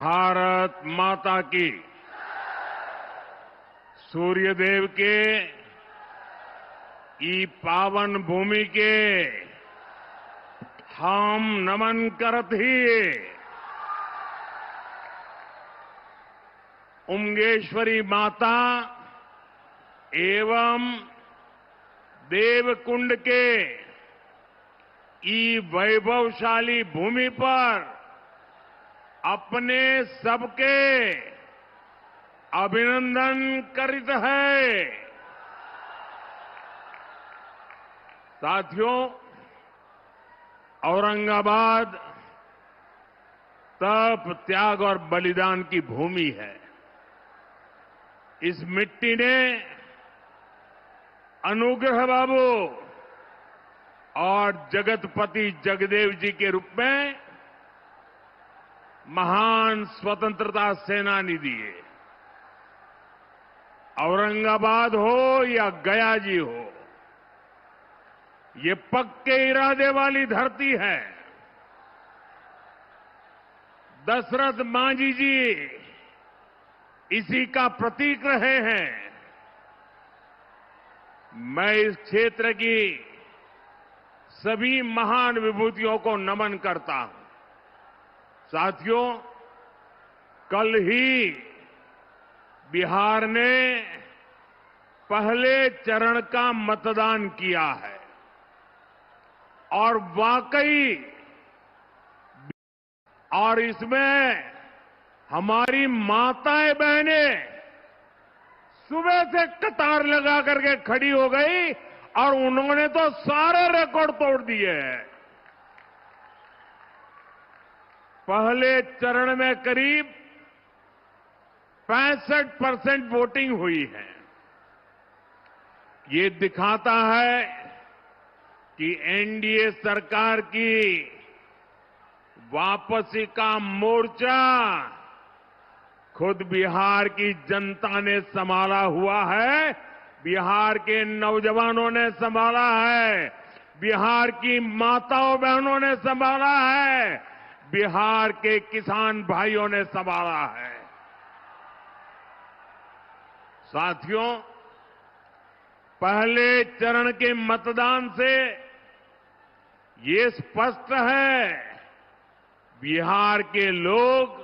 भारत माता की सूर्यदेव के ई पावन भूमि के हम नमन करत ही उमगेश्वरी माता एवं देवकुंड के ई वैभवशाली भूमि पर अपने सबके अभिनंदन करित है। साथियों, औरंगाबाद तप, त्याग और बलिदान की भूमि है। इस मिट्टी ने अनुग्रह बाबू और जगतपति जगदेव जी के रूप में महान स्वतंत्रता सेनानी दिए। औरंगाबाद हो या गया जी हो, ये पक्के इरादे वाली धरती है। दशरथ मांझी जी इसी का प्रतीक रहे हैं। मैं इस क्षेत्र की सभी महान विभूतियों को नमन करता हूं। साथियों, कल ही बिहार ने पहले चरण का मतदान किया है और वाकई और इसमें हमारी माताएं बहनें सुबह से कतार लगा करके खड़ी हो गई और उन्होंने तो सारे रिकॉर्ड तोड़ दिए हैं। पहले चरण में करीब 65% वोटिंग हुई है। ये दिखाता है कि एनडीए सरकार की वापसी का मोर्चा खुद बिहार की जनता ने संभाला हुआ है, बिहार के नौजवानों ने संभाला है, बिहार की माताओं बहनों ने संभाला है, बिहार के किसान भाइयों ने संभाला है। साथियों, पहले चरण के मतदान से ये स्पष्ट है, बिहार के लोग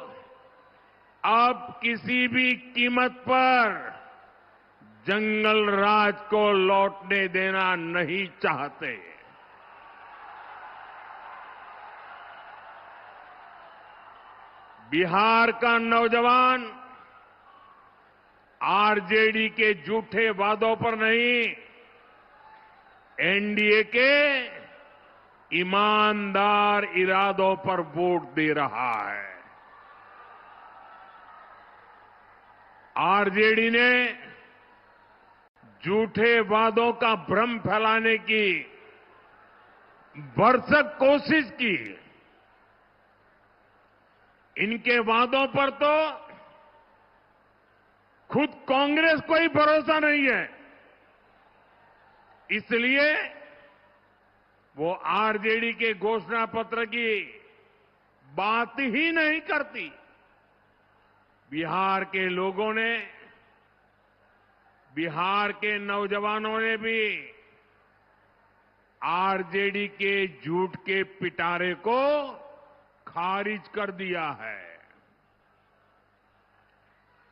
अब किसी भी कीमत पर जंगल राज को लौटने देना नहीं चाहते। बिहार का नौजवान आरजेडी के झूठे वादों पर नहीं, एनडीए के ईमानदार इरादों पर वोट दे रहा है। आरजेडी ने झूठे वादों का भ्रम फैलाने की भरसक कोशिश की। इनके वादों पर तो खुद कांग्रेस को ही भरोसा नहीं है, इसलिए वो आरजेडी के घोषणा पत्र की बात ही नहीं करती। बिहार के लोगों ने, बिहार के नौजवानों ने भी आरजेडी के झूठ के पिटारे को खारिज कर दिया है।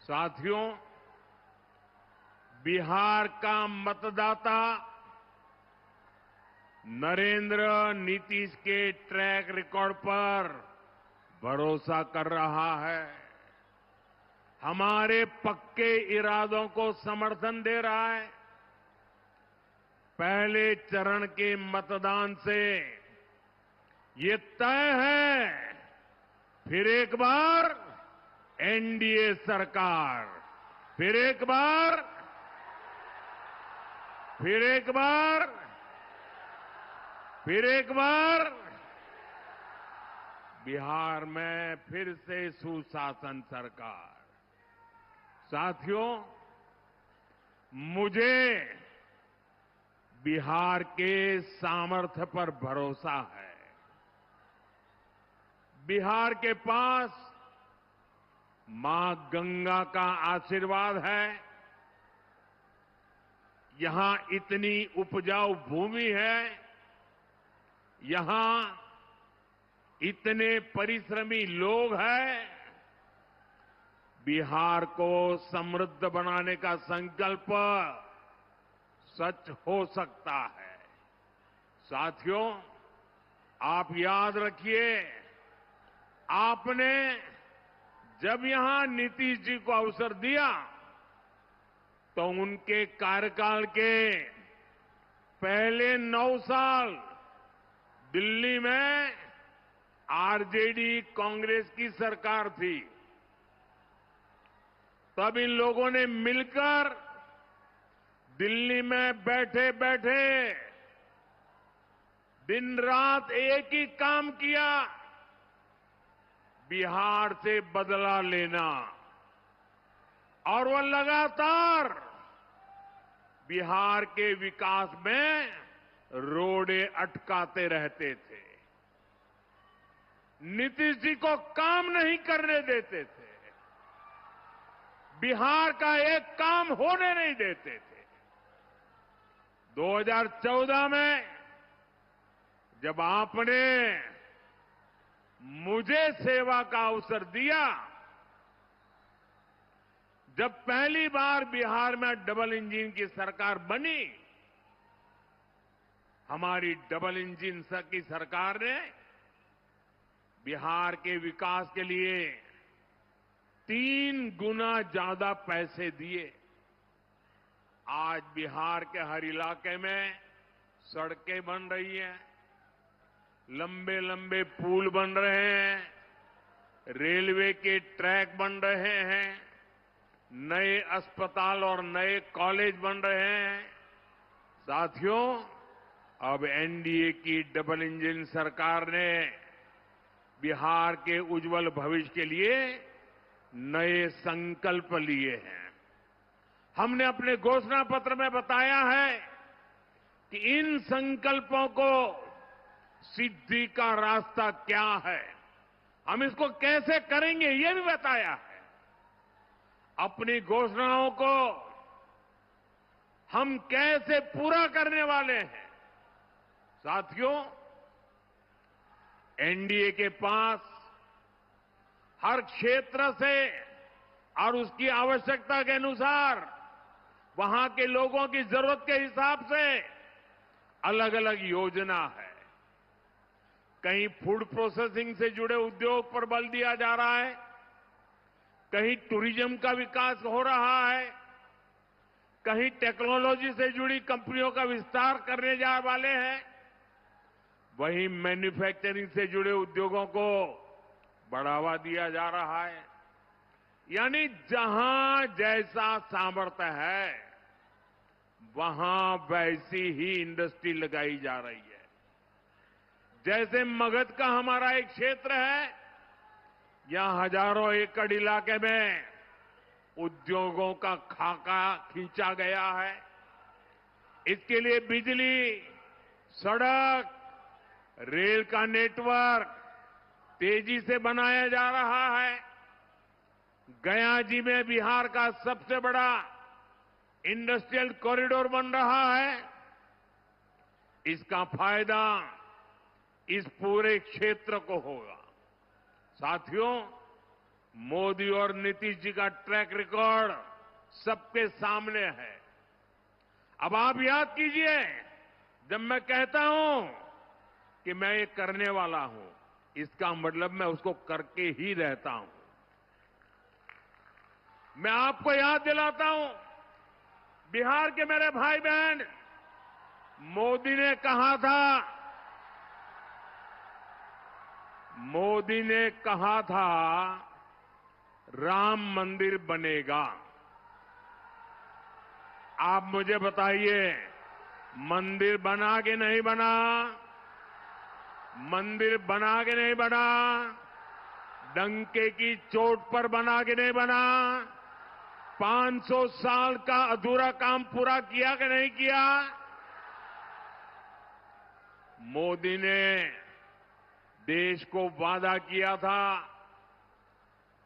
साथियों, बिहार का मतदाता नरेंद्र नीतीश के ट्रैक रिकॉर्ड पर भरोसा कर रहा है, हमारे पक्के इरादों को समर्थन दे रहा है। पहले चरण के मतदान से ये तय है, फिर एक बार एनडीए सरकार, फिर एक बार बिहार में फिर से सुशासन सरकार। साथियों, मुझे बिहार के सामर्थ्य पर भरोसा है। बिहार के पास मां गंगा का आशीर्वाद है। यहां इतनी उपजाऊ भूमि है, यहां इतने परिश्रमी लोग हैं। बिहार को समृद्ध बनाने का संकल्प सच हो सकता है। साथियों, आप याद रखिए, आपने जब यहां नीतीश जी को अवसर दिया तो उनके कार्यकाल के पहले 9 साल दिल्ली में आरजेडी कांग्रेस की सरकार थी। तब इन लोगों ने मिलकर दिल्ली में बैठे बैठे दिन रात एक ही काम किया, बिहार से बदला लेना। और वो लगातार बिहार के विकास में रोड़े अटकाते रहते थे, नीतीश जी को काम नहीं करने देते थे, बिहार का एक काम होने नहीं देते थे। 2014 में जब आपने मुझे सेवा का अवसर दिया, जब पहली बार बिहार में डबल इंजन की सरकार बनी, हमारी डबल इंजन की सरकार ने बिहार के विकास के लिए 3 गुना ज्यादा पैसे दिए। आज बिहार के हर इलाके में सड़कें बन रही हैं, लंबे लंबे पुल बन रहे हैं, रेलवे के ट्रैक बन रहे हैं, नए अस्पताल और नए कॉलेज बन रहे हैं। साथियों, अब एनडीए की डबल इंजन सरकार ने बिहार के उज्जवल भविष्य के लिए नए संकल्प लिए हैं। हमने अपने घोषणा पत्र में बताया है कि इन संकल्पों को सिद्धि का रास्ता क्या है, हम इसको कैसे करेंगे, ये भी बताया है। अपनी घोषणाओं को हम कैसे पूरा करने वाले हैं। साथियों, एनडीए के पास हर क्षेत्र से और उसकी आवश्यकता के अनुसार, वहां के लोगों की जरूरत के हिसाब से अलग अलग योजना है। कहीं फूड प्रोसेसिंग से जुड़े उद्योग पर बल दिया जा रहा है, कहीं टूरिज्म का विकास हो रहा है, कहीं टेक्नोलॉजी से जुड़ी कंपनियों का विस्तार करने जा वाले हैं, वहीं मैन्युफैक्चरिंग से जुड़े उद्योगों को बढ़ावा दिया जा रहा है। यानी जहां जैसा सामर्थ्य है, वहां वैसी ही इंडस्ट्री लगाई जा रही है। जैसे मगध का हमारा एक क्षेत्र है, यहां हजारों एकड़ इलाके में उद्योगों का खाका खींचा गया है। इसके लिए बिजली, सड़क, रेल का नेटवर्क तेजी से बनाया जा रहा है। गया जी में बिहार का सबसे बड़ा इंडस्ट्रियल कॉरिडोर बन रहा है। इसका फायदा इस पूरे क्षेत्र को होगा। साथियों, मोदी और नीतीश जी का ट्रैक रिकॉर्ड सबके सामने है। अब आप याद कीजिए, जब मैं कहता हूं कि मैं ये करने वाला हूं, इसका मतलब मैं उसको करके ही रहता हूं। मैं आपको याद दिलाता हूं, बिहार के मेरे भाई बहन, मोदी ने कहा था राम मंदिर बनेगा। आप मुझे बताइए, मंदिर बना के नहीं बना? मंदिर बना के नहीं बना? डंके की चोट पर बना के नहीं बना? 500 साल का अधूरा काम पूरा किया कि नहीं किया? मोदी ने देश को वादा किया था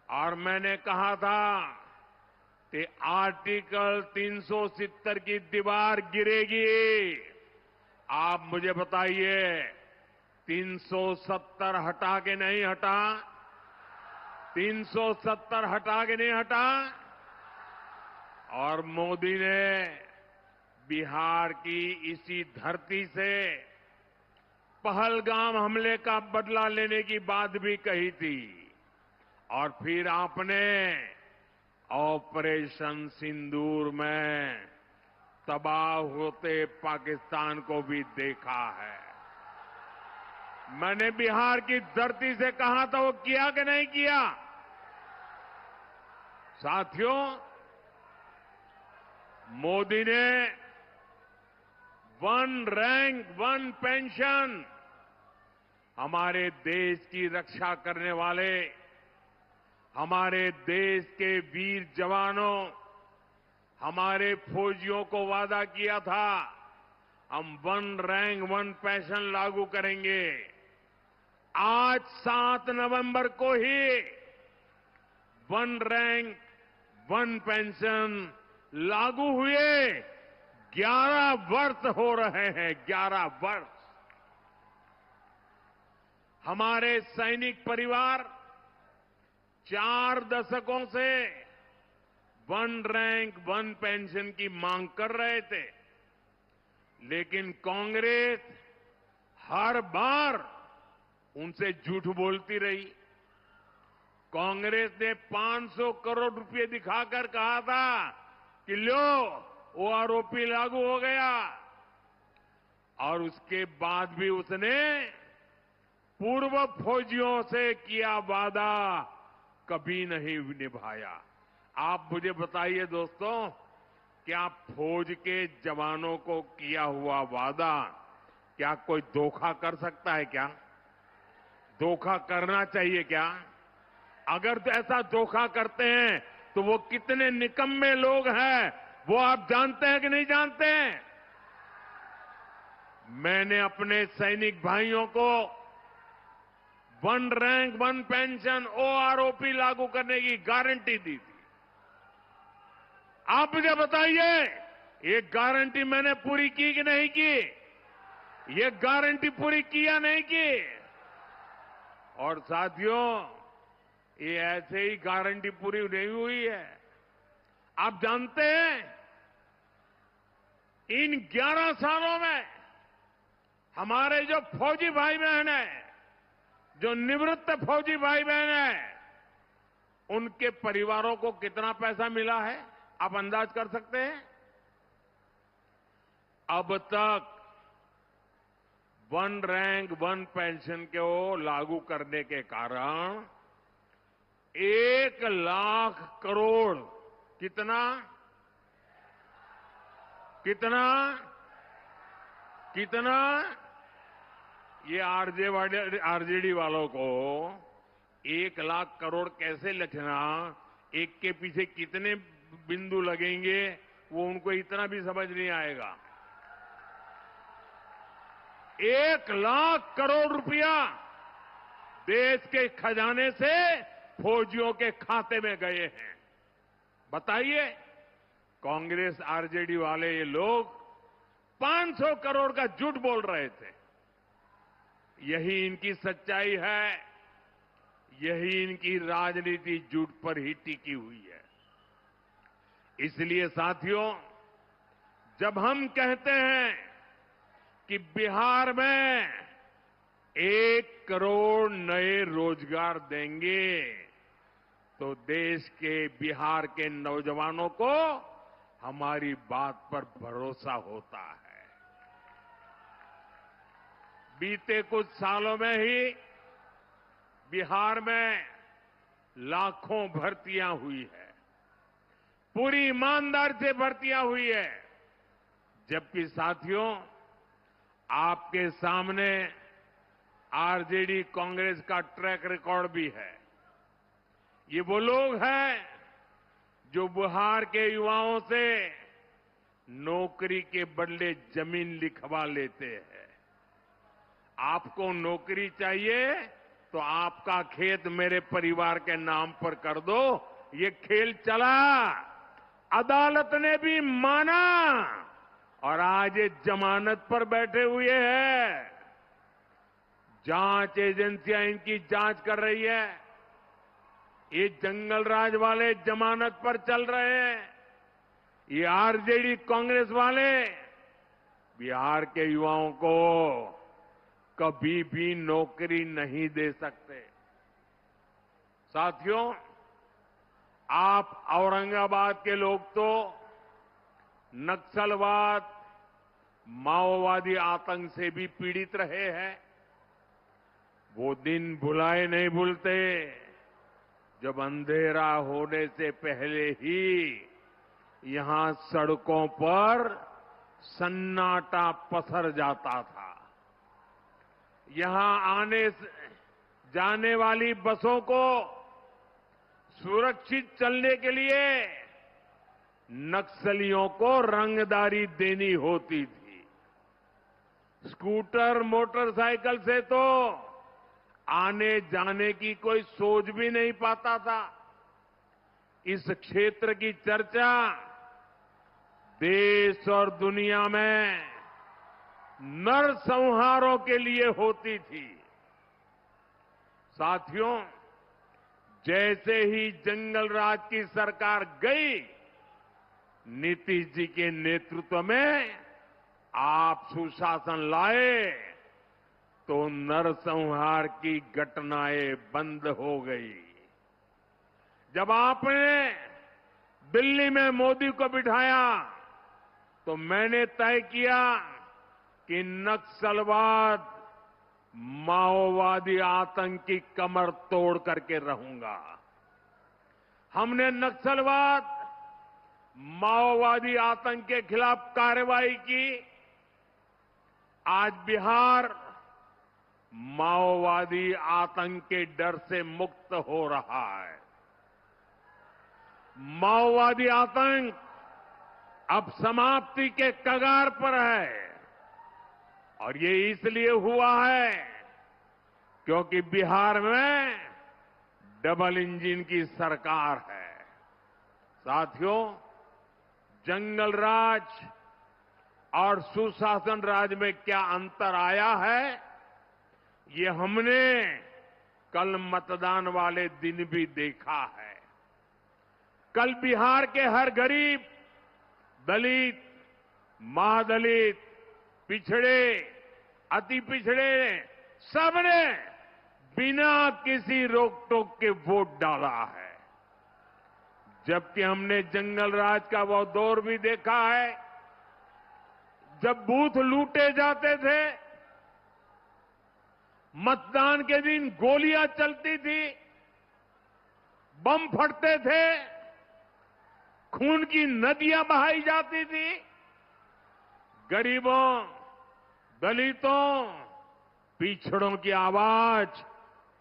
और मैंने कहा था कि आर्टिकल 370 की दीवार गिरेगी। आप मुझे बताइए 370 हटा के नहीं हटा? 370 हटा के नहीं हटा? और मोदी ने बिहार की इसी धरती से पहलगाम हमले का बदला लेने की बात भी कही थी। और फिर आपने ऑपरेशन सिंदूर में तबाह होते पाकिस्तान को भी देखा है। मैंने बिहार की धरती से कहा था, वो किया कि नहीं किया? साथियों, मोदी ने वन रैंक वन पेंशन हमारे देश की रक्षा करने वाले हमारे देश के वीर जवानों, हमारे फौजियों को वादा किया था, हम वन रैंक वन पेंशन लागू करेंगे। आज 7 नवंबर को ही वन रैंक वन पेंशन लागू हुए 11 वर्ष हो रहे हैं। 11 वर्ष। हमारे सैनिक परिवार 4 दशकों से वन रैंक वन पेंशन की मांग कर रहे थे, लेकिन कांग्रेस हर बार उनसे झूठ बोलती रही। कांग्रेस ने 500 करोड़ रुपए दिखाकर कहा था कि लो वो आरोपी लागू हो गया, और उसके बाद भी उसने पूर्व फौजियों से किया वादा कभी नहीं निभाया। आप मुझे बताइए दोस्तों, क्या फौज के जवानों को किया हुआ वादा क्या कोई धोखा कर सकता है? क्या धोखा करना चाहिए क्या? अगर तो ऐसा धोखा करते हैं तो वो कितने निकम्मे लोग हैं, वो आप जानते हैं कि नहीं जानते हैं? मैंने अपने सैनिक भाइयों को one rank one pension OROP लागू करने की गारंटी दी थी। आप मुझे बताइए, ये गारंटी मैंने पूरी की कि नहीं की? ये गारंटी पूरी की या नहीं की? और साथियों, ये ऐसे ही गारंटी पूरी नहीं हुई है। आप जानते हैं, इन 11 सालों में हमारे जो फौजी भाई बहन हैं, जो निवृत्त फौजी भाई बहन हैं, उनके परिवारों को कितना पैसा मिला है? आप अंदाज कर सकते हैं? अब तक वन रैंक वन पेंशन को लागू करने के कारण 1 लाख करोड़ कितना कितना कितना ये आरजेडी वालों को 1 लाख करोड़ कैसे लिखना, एक के पीछे कितने बिंदु लगेंगे, वो उनको इतना भी समझ नहीं आएगा। 1 लाख करोड़ रुपया देश के खजाने से फौजियों के खाते में गए हैं। बताइए, कांग्रेस आरजेडी वाले ये लोग 500 करोड़ का झूठ बोल रहे थे। यही इनकी सच्चाई है, यही इनकी राजनीति झूठ पर ही टिकी हुई है। इसलिए साथियों, जब हम कहते हैं कि बिहार में 1 करोड़ नए रोजगार देंगे, तो देश के बिहार के नौजवानों को हमारी बात पर भरोसा होता है। बीते कुछ सालों में ही बिहार में लाखों भर्तियां हुई है, पूरी ईमानदारी से भर्तियां हुई है। जबकि साथियों, आपके सामने आरजेडी कांग्रेस का ट्रैक रिकॉर्ड भी है। ये वो लोग हैं जो बिहार के युवाओं से नौकरी के बदले जमीन लिखवा लेते हैं। आपको नौकरी चाहिए तो आपका खेत मेरे परिवार के नाम पर कर दो। ये खेल चला, अदालत ने भी माना और आज ये जमानत पर बैठे हुए हैं। जांच एजेंसियां इनकी जांच कर रही है। ये जंगल राज वाले जमानत पर चल रहे हैं। ये आरजेडी कांग्रेस वाले बिहार के युवाओं को कभी भी नौकरी नहीं दे सकते। साथियों, आप औरंगाबाद के लोग तो नक्सलवाद, माओवादी आतंक से भी पीड़ित रहे हैं। वो दिन भुलाए नहीं भूलते जब अंधेरा होने से पहले ही यहां सड़कों पर सन्नाटा पसर जाता था। यहां आने जाने वाली बसों को सुरक्षित चलने के लिए नक्सलियों को रंगदारी देनी होती थी। स्कूटर, मोटरसाइकिल से तो आने जाने की कोई सोच भी नहीं पाता था। इस क्षेत्र की चर्चा देश और दुनिया में नरसंहारों के लिए होती थी। साथियों, जैसे ही जंगल राज की सरकार गई, नीतीश जी के नेतृत्व में आप सुशासन लाए तो नरसंहार की घटनाएं बंद हो गई। जब आपने दिल्ली में मोदी को बिठाया तो मैंने तय किया कि नक्सलवाद, माओवादी आतंक की कमर तोड़ करके रहूंगा। हमने नक्सलवाद, माओवादी आतंक के खिलाफ कार्रवाई की। आज बिहार माओवादी आतंक के डर से मुक्त हो रहा है। माओवादी आतंक अब समाप्ति के कगार पर है और ये इसलिए हुआ है क्योंकि बिहार में डबल इंजन की सरकार है। साथियों, जंगल राज और सुशासन राज में क्या अंतर आया है, ये हमने कल मतदान वाले दिन भी देखा है। कल बिहार के हर गरीब, दलित, महादलित, पिछड़े, अति पिछड़े, सबने बिना किसी रोक टोक के वोट डाला है। जबकि हमने जंगल राज का वो दौर भी देखा है जब बूथ लूटे जाते थे, मतदान के दिन गोलियां चलती थी, बम फटते थे, खून की नदियां बहाई जाती थी, गरीबों, दलितों, पिछड़ों की आवाज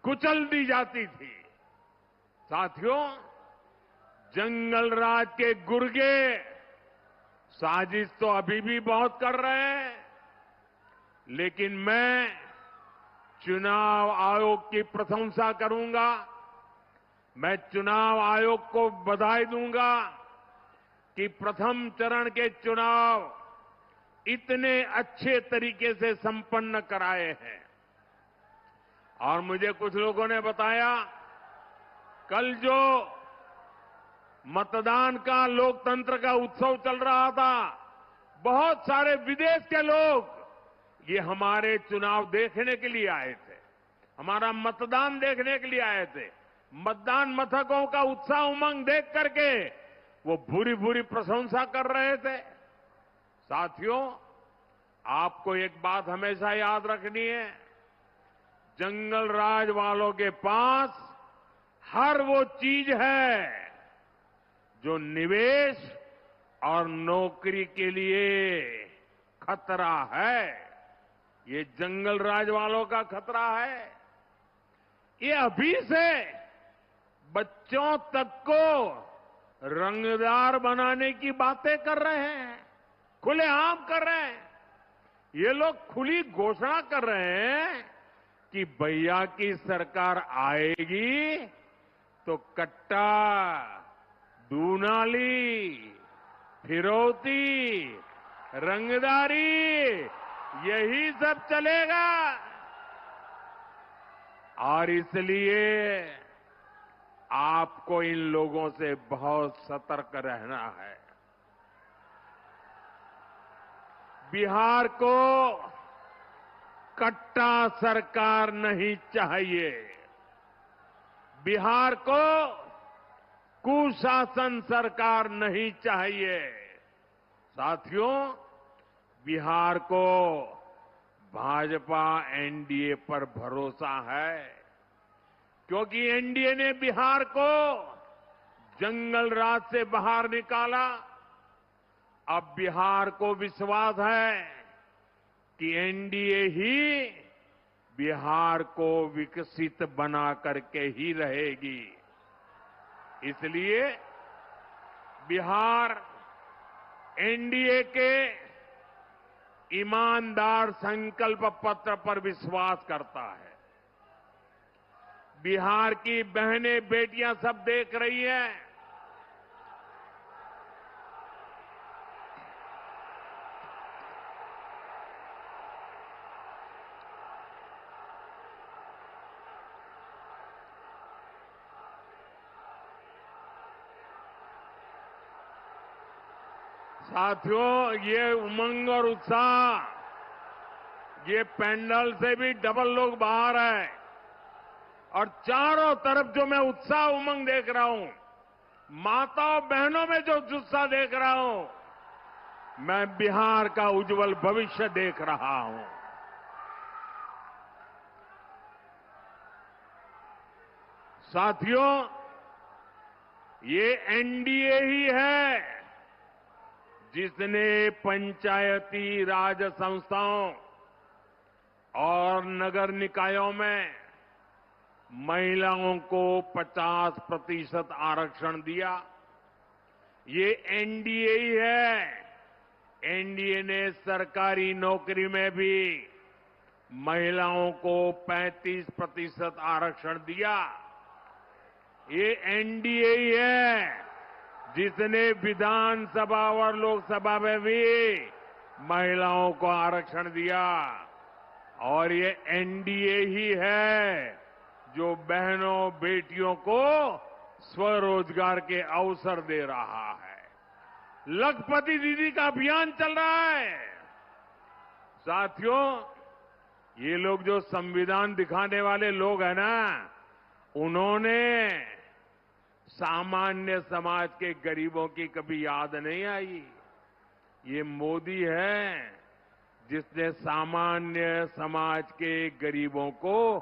कुचल दी जाती थी। साथियों, जंगल राज के गुर्गे साजिश तो अभी भी बहुत कर रहे हैं, लेकिन मैं चुनाव आयोग की प्रशंसा करूंगा। मैं चुनाव आयोग को बधाई दूंगा कि प्रथम चरण के चुनाव इतने अच्छे तरीके से संपन्न कराए हैं। और मुझे कुछ लोगों ने बताया, कल जो मतदान का, लोकतंत्र का उत्सव चल रहा था, बहुत सारे विदेश के लोग ये हमारे चुनाव देखने के लिए आए थे, हमारा मतदान देखने के लिए आए थे। मतदान मथकों का उत्साह उमंग देख करके वो भूरी भूरी प्रशंसा कर रहे थे। साथियों, आपको एक बात हमेशा याद रखनी है, जंगल राज वालों के पास हर वो चीज है जो निवेश और नौकरी के लिए खतरा है। ये जंगल राज वालों का खतरा है। ये अभी से बच्चों तक को रंगदार बनाने की बातें कर रहे हैं, खुलेआम कर रहे हैं। ये लोग खुली घोषणा कर रहे हैं कि भैया की सरकार आएगी तो कट्टा, दूनाली, फिरौती, रंगदारी, यही सब चलेगा। और इसलिए आपको इन लोगों से बहुत सतर्क रहना है। बिहार को कट्टा सरकार नहीं चाहिए। बिहार को कुशासन सरकार नहीं चाहिए। साथियों, बिहार को भाजपा एनडीए पर भरोसा है, क्योंकि एनडीए ने बिहार को जंगल राज से बाहर निकाला। अब बिहार को विश्वास है कि एनडीए ही बिहार को विकसित बना करके ही रहेगी। इसलिए बिहार एनडीए के ईमानदार संकल्प पत्र पर विश्वास करता है। बिहार की बहनें बेटियां सब देख रही हैं। साथियों, ये उमंग और उत्साह, ये पैंडल से भी डबल लोग बाहर हैं और चारों तरफ जो मैं उत्साह उमंग देख रहा हूं, माताओं बहनों में जो उत्साह देख रहा हूं, मैं बिहार का उज्जवल भविष्य देख रहा हूं। साथियों, ये एनडीए ही है जिसने पंचायती राज संस्थाओं और नगर निकायों में महिलाओं को 50% आरक्षण दिया। ये एनडीए ही है। एनडीए ने सरकारी नौकरी में भी महिलाओं को 35% आरक्षण दिया। ये एनडीए ही है जिसने विधानसभा और लोकसभा में भी महिलाओं को आरक्षण दिया। और ये एनडीए ही है जो बहनों बेटियों को स्वरोजगार के अवसर दे रहा है। लखपति दीदी का अभियान चल रहा है। साथियों, ये लोग जो संविधान दिखाने वाले लोग हैं ना, उन्होंने सामान्य समाज के गरीबों की कभी याद नहीं आई। ये मोदी है जिसने सामान्य समाज के गरीबों को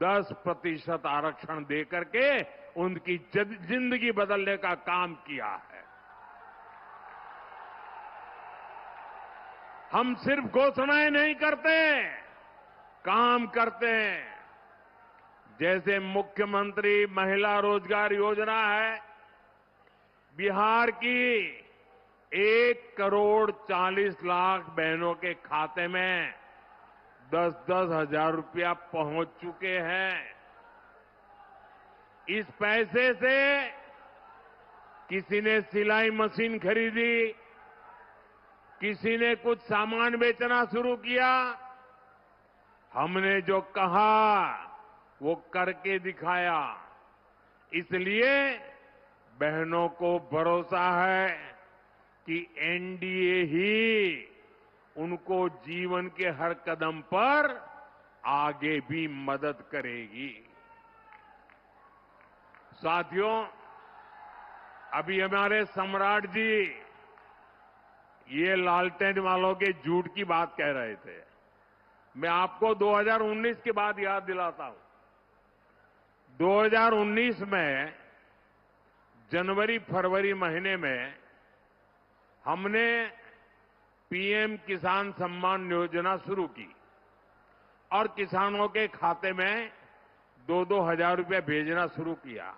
10% आरक्षण देकर के उनकी जिंदगी बदलने का काम किया है। हम सिर्फ घोषणाएं नहीं करते, काम करते हैं। जैसे मुख्यमंत्री महिला रोजगार योजना है, बिहार की 1,40,00,000 बहनों के खाते में 10-10 हजार रुपया पहुंच चुके हैं। इस पैसे से किसी ने सिलाई मशीन खरीदी, किसी ने कुछ सामान बेचना शुरू किया। हमने जो कहा वो करके दिखाया। इसलिए बहनों को भरोसा है कि एनडीए ही उनको जीवन के हर कदम पर आगे भी मदद करेगी। साथियों, अभी हमारे सम्राट जी ये लालटेन वालों के झूठ की बात कह रहे थे। मैं आपको 2019 की बात याद दिलाता हूं। 2019 में जनवरी फरवरी महीने में हमने पीएम किसान सम्मान योजना शुरू की और किसानों के खाते में 2-2 हजार रुपये भेजना शुरू किया।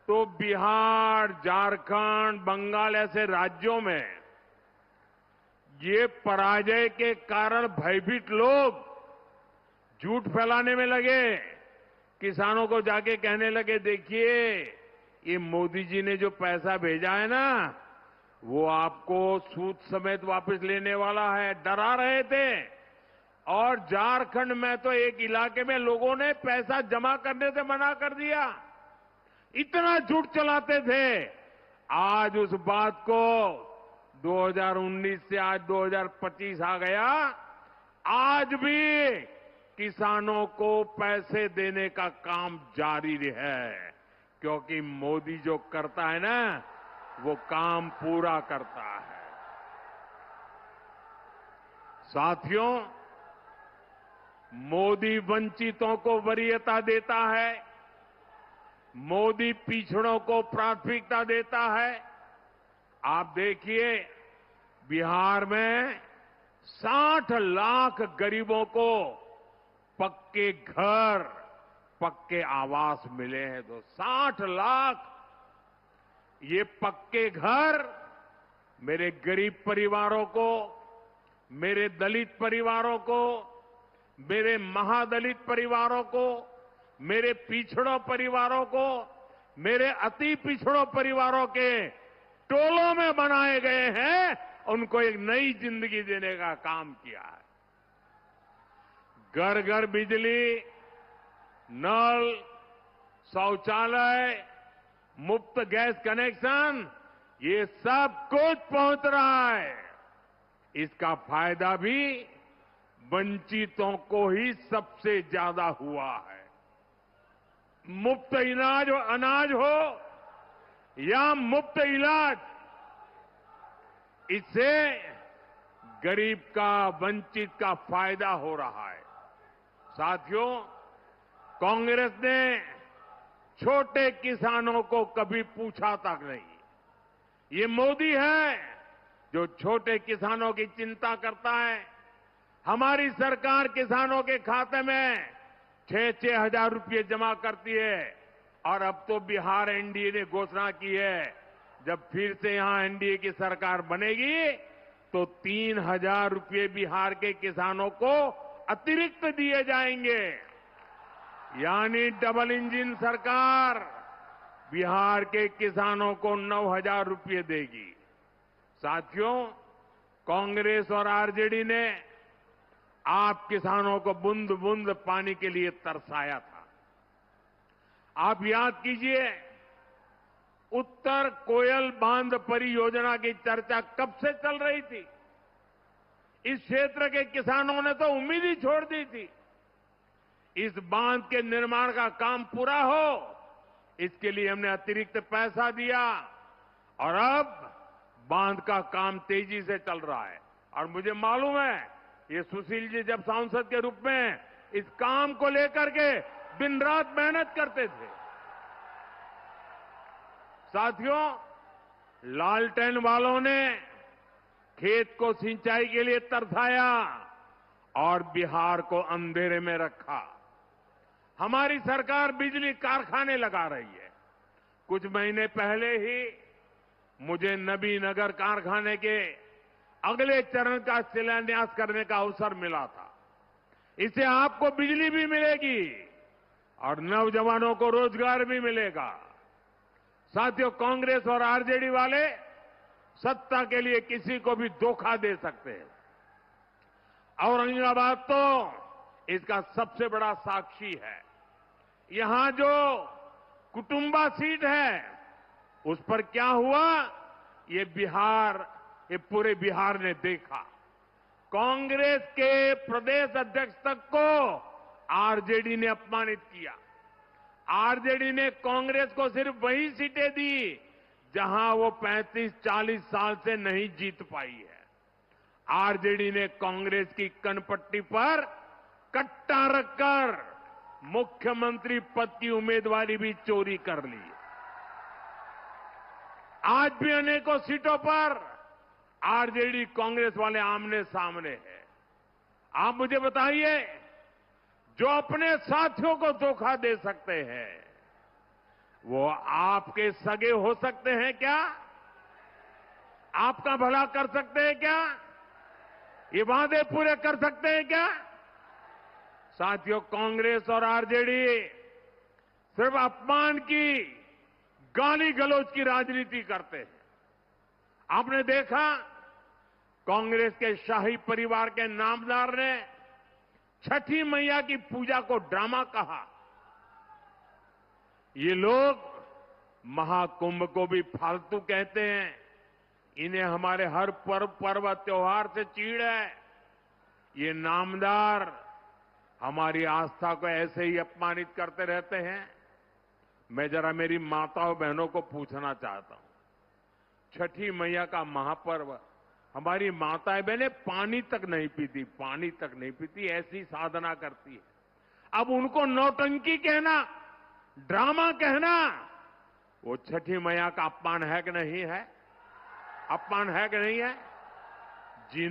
तो बिहार, झारखंड, बंगाल ऐसे राज्यों में ये पराजय के कारण भयभीत लोग झूठ फैलाने में लगे, किसानों को जाके कहने लगे, देखिए ये मोदी जी ने जो पैसा भेजा है ना, वो आपको सूद समेत वापस लेने वाला है, डरा रहे थे। और झारखंड में तो एक इलाके में लोगों ने पैसा जमा करने से मना कर दिया, इतना झूठ चलाते थे। आज उस बात को 2019 से आज 2025 आ गया, आज भी किसानों को पैसे देने का काम जारी है, क्योंकि मोदी जो करता है ना, वो काम पूरा करता है। साथियों, मोदी वंचितों को वरीयता देता है, मोदी पिछड़ों को प्राथमिकता देता है। आप देखिए, बिहार में 60 लाख गरीबों को पक्के घर, पक्के आवास मिले हैं। तो 60 लाख ये पक्के घर मेरे गरीब परिवारों को, मेरे दलित परिवारों को, मेरे महादलित परिवारों को, मेरे पिछड़ों परिवारों को, मेरे अति पिछड़ों परिवारों के टोलों में बनाए गए हैं, उनको एक नई जिंदगी देने का काम किया है। घर घर बिजली, नल, शौचालय, मुफ्त गैस कनेक्शन, ये सब कुछ पहुंच रहा है। इसका फायदा भी वंचितों को ही सबसे ज्यादा हुआ है। मुफ्त अनाज हो या मुफ्त इलाज, इससे गरीब का, वंचित का फायदा हो रहा है। साथियों, कांग्रेस ने छोटे किसानों को कभी पूछा तक नहीं। ये मोदी है जो छोटे किसानों की चिंता करता है। हमारी सरकार किसानों के खाते में 6-6 हजार रुपये जमा करती है। और अब तो बिहार एनडीए ने घोषणा की है, जब फिर से यहां एनडीए की सरकार बनेगी तो 3,000 रुपये बिहार के किसानों को अतिरिक्त दिए जाएंगे। यानी डबल इंजन सरकार बिहार के किसानों को 9,000 रुपये देगी। साथियों, कांग्रेस और आरजेडी ने आप किसानों को बूंद बूंद पानी के लिए तरसाया था। आप याद कीजिए, उत्तर कोयल बांध परियोजना की चर्चा कब से चल रही थी। इस क्षेत्र के किसानों ने तो उम्मीद ही छोड़ दी थी। इस बांध के निर्माण का काम पूरा हो, इसके लिए हमने अतिरिक्त पैसा दिया और अब बांध का काम तेजी से चल रहा है। और मुझे मालूम है, ये सुशील जी जब सांसद के रूप में इस काम को लेकर के दिन रात मेहनत करते थे। साथियों, लालटेन वालों ने खेत को सिंचाई के लिए तरसाया और बिहार को अंधेरे में रखा। हमारी सरकार बिजली कारखाने लगा रही है। कुछ महीने पहले ही मुझे नबीनगर कारखाने के अगले चरण का शिलान्यास करने का अवसर मिला था। इससे आपको बिजली भी मिलेगी और नौजवानों को रोजगार भी मिलेगा। साथियों, कांग्रेस और आरजेडी वाले सत्ता के लिए किसी को भी धोखा दे सकते हैं। औरंगाबाद तो इसका सबसे बड़ा साक्षी है। यहां जो कुटुंबा सीट है, उस पर क्या हुआ, ये पूरे बिहार ने देखा। कांग्रेस के प्रदेश अध्यक्ष तक को आरजेडी ने अपमानित किया। आरजेडी ने कांग्रेस को सिर्फ वही सीटें दी जहां वो 35-40 साल से नहीं जीत पाई है। आरजेडी ने कांग्रेस की कनपट्टी पर कट्टा रखकर मुख्यमंत्री पद की उम्मीदवारी भी चोरी कर ली। आज भी अनेकों सीटों पर आरजेडी कांग्रेस वाले आमने सामने हैं। आप मुझे बताइए, जो अपने साथियों को धोखा दे सकते हैं, वो आपके सगे हो सकते हैं क्या? आपका भला कर सकते हैं क्या? ये वादे पूरे कर सकते हैं क्या? साथियों, कांग्रेस और आरजेडी सिर्फ अपमान की, गाली गलौज की राजनीति करते हैं। आपने देखा, कांग्रेस के शाही परिवार के नामदार ने छठी मैया की पूजा को ड्रामा कहा। ये लोग महाकुंभ को भी फालतू कहते हैं। इन्हें हमारे हर पर्व त्योहार से चीड़ है। ये नामदार हमारी आस्था को ऐसे ही अपमानित करते रहते हैं। मैं जरा मेरी माताओं बहनों को पूछना चाहता हूं, छठी मैया का महापर्व, हमारी माताएं बहनें पानी तक नहीं पीती, पानी तक नहीं पीती, ऐसी साधना करती है। अब उनको नौटंकी कहना, ड्रामा कहना, वो छठी मैया का अपमान है कि नहीं है? अपमान है कि नहीं है? जिन